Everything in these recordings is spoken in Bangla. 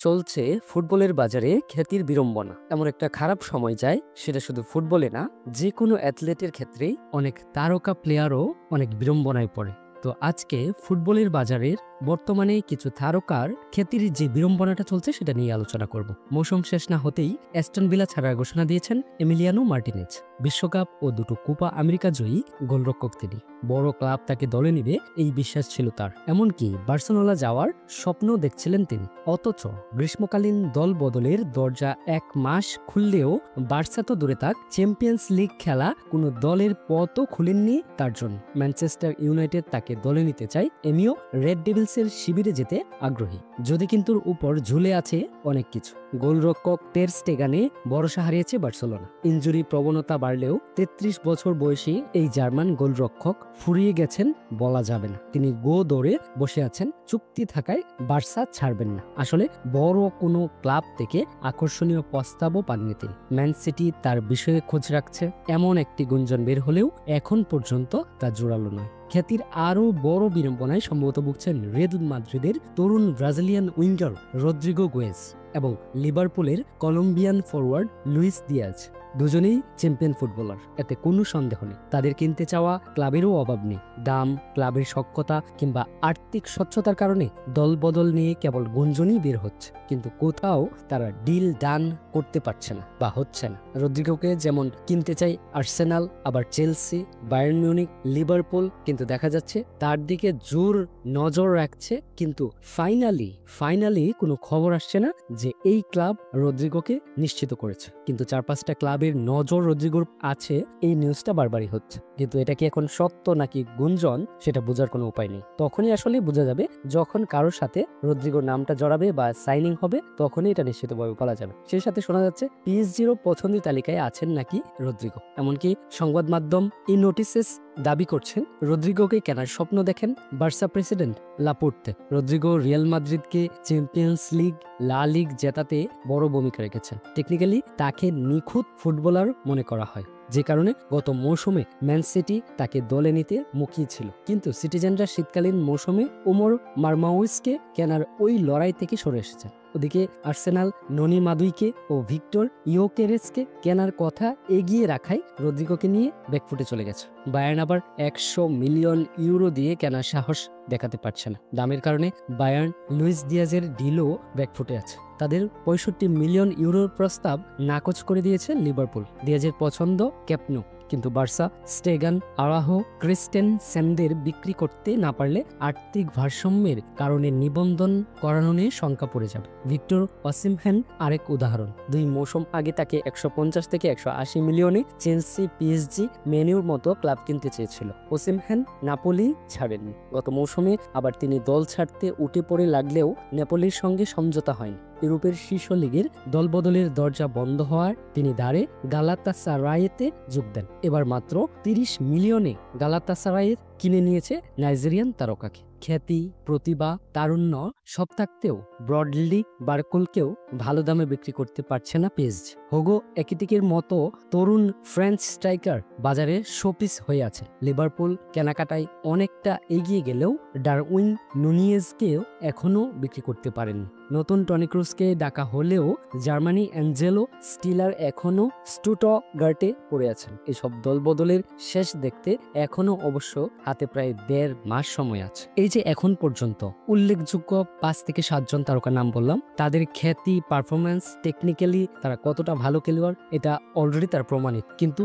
চলছে ফুটবলের বাজারে খ্যাতির বিড়ম্বনা। এমন একটা খারাপ সময় যায়, সেটা শুধু ফুটবলে না, যে কোনো অ্যাথলেটের ক্ষেত্রেই অনেক তারকা প্লেয়ারও অনেক বিড়ম্বনায় পড়ে। তো আজকে ফুটবলের বাজারের বর্তমানে কিছু তারকার খ্যাতির যে বিড়ম্বনাটা চলছে সেটা নিয়ে আলোচনা করব। মৌসুম শেষ না হতেই অ্যাস্টন ভিলা ছাড়ার ঘোষণা দিয়েছেন এমিলিয়ানো মার্টিনেজ। বিশ্বকাপ ও দুটো কোপা আমেরিকা জয়ী গোলরক্ষক তিনি। বড় ক্লাব তাকে দলে নিবে এই বিশ্বাস ছিল তার। এমনকি বার্সেলোনা যাওয়ার স্বপ্ন দেখছিলেন তিনি। অথচ গ্রীষ্মকালীন দল বদলের দরজা 1 মাস খুললেও বার্সা তো দূরে থাক, চ্যাম্পিয়ন্স লিগ খেলা কোনো দলের পথও খুলেননি তার জন্য। ম্যানচেস্টার ইউনাইটেড তাকে দলে নিতে চায়, এমিও রেড ডেভিলসের শিবিরে যেতে আগ্রহী। যদি কিন্তু উপর ঝুলে আছে অনেক কিছু। গোলরক্ষক টের স্টেগানে ভরসা হারিয়েছে বার্সেলোনা। ইনজুরি প্রবণতা বাড়লেও 33 বছর বয়সী এই জার্মান গোলরক্ষক ফুরিয়ে গেছেন বলা যাবে না। তিনি দৌড়ে বসে আছেন, চুক্তি থাকায় বার্সা ছাড়বেন না। আসলে বড় কোনো ক্লাব থেকে আকর্ষণীয় প্রস্তাবও পাননি তিনি। ম্যান সিটি তার বিষয়ে খোঁজ রাখছে, এমন একটি গুঞ্জন বের হলেও এখন পর্যন্ত তা জোরালো নয়। খ্যাতির আরও বড় বিড়ম্বনায় সম্ভবত ভুগছেন রিয়াল মাদ্রিদের তরুণ ব্রাজিলিয়ান উইঙ্গার রদ্রিগো গোয়েজ এবং লিভারপুলের কলম্বিয়ান ফরওয়ার্ড লুইস দিয়াজ। দুজনেই চ্যাম্পিয়ন ফুটবলার, এতে কোনো সন্দেহ নেই। তাদের কিনতে চাওয়া ক্লাবেরও অভাব নেই। দাম, ক্লাবের সক্ষতা কিংবা আর্থিক স্বচ্ছতার কারণে দল বদল নিয়ে কেবল গুঞ্জনই বের হচ্ছে, কিন্তু কোথাও তারা ডিল ডান করতে পারছে না বা হচ্ছে না। রদ্রিগোকে যেমন কিনতে চাই আর্সেনাল, আবার চেলসি, বায়ার্ন মিউনিখ, লিভারপুল, কিন্তু দেখা যাচ্ছে তার দিকে জোর নজর রাখছে, কিন্তু ফাইনালি কোনো খবর আসছে না যে এই ক্লাব রদ্রিগোকে নিশ্চিত করেছে। কিন্তু 4-5টা ক্লাবের নজর রদ্রিগোর আছে, এই নিউজটা বারবারই হচ্ছে। কিন্তু এটা কি এখন সত্য নাকি গুঞ্জন, সেটা বোঝার কোনো উপায় নেই। তখনই আসলে বোঝা যাবে যখন কারোর সাথে রদ্রিগোর নামটা জড়াবে বা সাইনিং হবে, তখনই এটা নিশ্চিতভাবে বলা যাবে। সেই সাথে শোনা যাচ্ছে পিএসজিরও পছন্দের তালিকায় আছেন নাকি রদ্রিগো। এমনকি সংবাদ মাধ্যম এই নোটিসেস দাবি করছেন রদ্রিগোকে কেনার স্বপ্ন দেখেন Barca president Laporta. Rodrygo Real মাদ্রিদকে চ্যাম্পিয়ন্স লিগ, লা লিগ জেতাতে বড় ভূমিকা রেখেছেন। টেকনিক্যালি তাকে নিখুঁত ফুটবলার মনে করা হয়, যে কারণে গত মৌসুমে ম্যান সিটি তাকে দলে নিতে মুখিয়ে ছিল। কিন্তু সিটিজেনরা শীতকালীন মৌসুমে ওমর মারমাউইসকে কেনার ওই লড়াই থেকে সরে এসেছেন। ওদিকে আর্সেনাল ননি মাদুইকে ও ভিক্টর ইয়োকেরেসকে কেনার কথা এগিয়ে রাখায় রদ্রিগোকে নিয়ে ব্যাকফুটে চলে গেছে। বায়ার্ন আবার 100 মিলিয়ন ইউরো দিয়ে কেনার সাহস দেখাতে পারছে না। দামের কারণে বায়ার্ন লুইস দিয়াজের ডিলও ব্যাকফুটে আছে। তাদের 65 মিলিয়ন ইউরোর প্রস্তাব নাকচ করে দিয়েছে লিভারপুল। দিয়াজের পছন্দ ক্যাপনো, কিন্তু বার্সা স্টেগান, আরাহো, ক্রিস্টেনসেনদের বিক্রি করতে না পারলে আর্থিক ভারসাম্যের কারণে নিবন্ধন করানো নিয়ে শঙ্কা পড়ে যাবে। ভিক্টর ওসিমহেন আরেক উদাহরণ। 2 মৌসুম আগে তাকে 150 থেকে 180 মিলিয়নে চেলসি, পিএসজি, মেনুর মতো ক্লাব কিনতে চেয়েছিল। ওসিমহেন নাপোলি ছাড়েননি। গত মৌসুমে আবার তিনি দল ছাড়তে উঠে পড়ে লাগলেও নেপোলির সঙ্গে সমঝোতা হয়নি। ইউরোপের শীর্ষ লিগের দলবদলের দরজা বন্ধ হওয়ার তিনি দাঁড়ে গালাতাসারাইতে যোগ দেন। এবার মাত্র 30 মিলিয়নে গালাতাসারাইয়ের কিনে নিয়েছে নাইজেরিয়ান তারকাকে। খ্যাতি, প্রতিভা, তারুণ্য সব থাকতেও ব্রডলি বার্কোলকেও ভালো দামে বিক্রি করতে পারছে না পিএসজি। হোগো একিটিকের মতো তরুণ ফ্রেঞ্চ স্ট্রাইকার বাজারে শোপিস হয়ে আছে। লিভারপুল কেনাকাটায় অনেকটা এগিয়ে গেলেও ডারউইন নুনিয়েজকেও এখনও বিক্রি করতে পারেননি। নতুন টনি ক্রুজকে ডাকা হলেও জার্মানি অ্যাঞ্জেলো স্টিলার এখনও স্টুটগার্টে পড়ে আছেন। এসব দলবদলের শেষ দেখতে এখনও অবশ্য হাতে প্রায় 1.5 মাস সময় আছে। এই যে এখন পর্যন্ত উল্লেখযোগ্য 5 থেকে 7 জন তারকার নাম বললাম, তাদের খ্যাতি, পারফরমেন্স, টেকনিক্যালি তারা কতটা ভালো খেলোয়াড় এটা অলরেডি তার প্রমাণিত। কিন্তু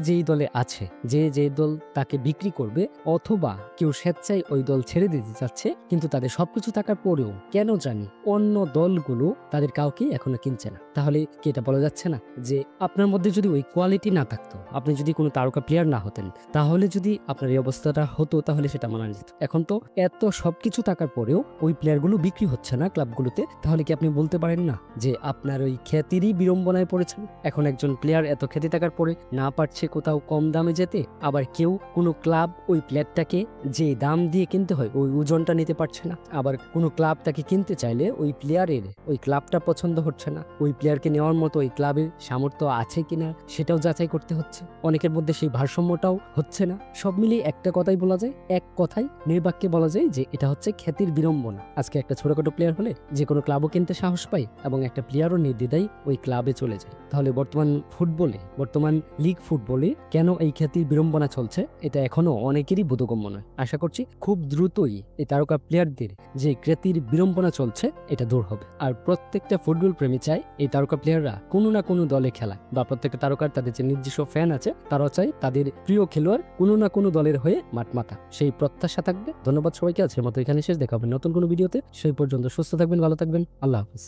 যেই দলে আছে, যে দল তাকে বিক্রি করবে অথবা কেউ স্বেচ্ছায় ওই দল ছেড়ে দিতে চাচ্ছে, কিন্তু তাদের সবকিছু থাকার পরেও কেন জানি অন্য দলগুলো তাদের কাউকে এখনো কিনছে না। তাহলে কি এটা বলা যাচ্ছে না যে আপনার মধ্যে যদি ওই কোয়ালিটি না থাকতো, আপনি যদি কোনো তারকা প্লেয়ার না হতেন, তাহলে যদি আপনার এই অবস্থাটা হতো তাহলে সেটা মানা যেত। এখন তো এত সবকিছু থাকার পরেও ওই প্লেয়ারগুলো বিক্রি হচ্ছে না ক্লাবগুলোতে, তাহলে কি আপনি বলতে পারেন না যে আপনার ওই খ্যাতিরই বিড়ম্বনায় পড়েছেন? এখন একজন প্লেয়ার এত খ্যাতি থাকার পরে না পারছে কোথাও কম দামে যেতে, আবার কেউ কোনো ক্লাব ওই প্লেয়ারটাকে যে দাম দিয়ে কিনতে হয় ওই ওজনটা নিতে পারছে না, আবার কোনো ক্লাব তাকে কিনতে চাইলে ওই প্লেয়ারের ওই ক্লাবটা পছন্দ হচ্ছে না, ওই প্লেয়ার প্লেয়ারকে নেওয়ার মতো ওই ক্লাবের সামর্থ্য আছে কিনা সেটাও যাচাই করতে হচ্ছে। অনেকের মধ্যে সেই ভারসাম্যটাও হচ্ছে না। সব মিলিয়ে একটা কথাই বলা যায়, এক কথায় নির্বাক্যে বলা যায় যে এটা হচ্ছে খ্যাতির বিড়ম্বনা। আজকে একটা ছোটখাটো প্লেয়ার হলে যে কোনো ক্লাবও কিনতে সাহস পায় এবং একটা প্লেয়ারও নির্দ্বিধায় ওই ক্লাবে চলে যায়। তাহলে বর্তমান লিগ ফুটবলে কেন এই খ্যাতির বিড়ম্বনা চলছে এটা এখনো অনেকেরই বোধগম্য নয়। আশা করছি খুব দ্রুতই এই তারকা প্লেয়ারদের যে খ্যাতির বিড়ম্বনা চলছে এটা দূর হবে। আর প্রত্যেকটা ফুটবল প্রেমী চায় এই তারকা প্লেয়াররা কোনো না কোনো দলে খেলায়, বা প্রত্যেকটা তারকার তাদের যে নিজস্ব ফ্যান আছে তারাও চায় তাদের প্রিয় খেলোয়াড় কোনো না কোনো দলের হয়ে মাঠ মাতা, সেই প্রত্যাশা থাকবে। ধন্যবাদ সবাইকে, আজকের মতো এখানে শেষ। দেখা হবে নতুন কোনো ভিডিওতে। সেই পর্যন্ত সুস্থ থাকবেন, ভালো থাকবেন, আল্লাহ হাফিজ।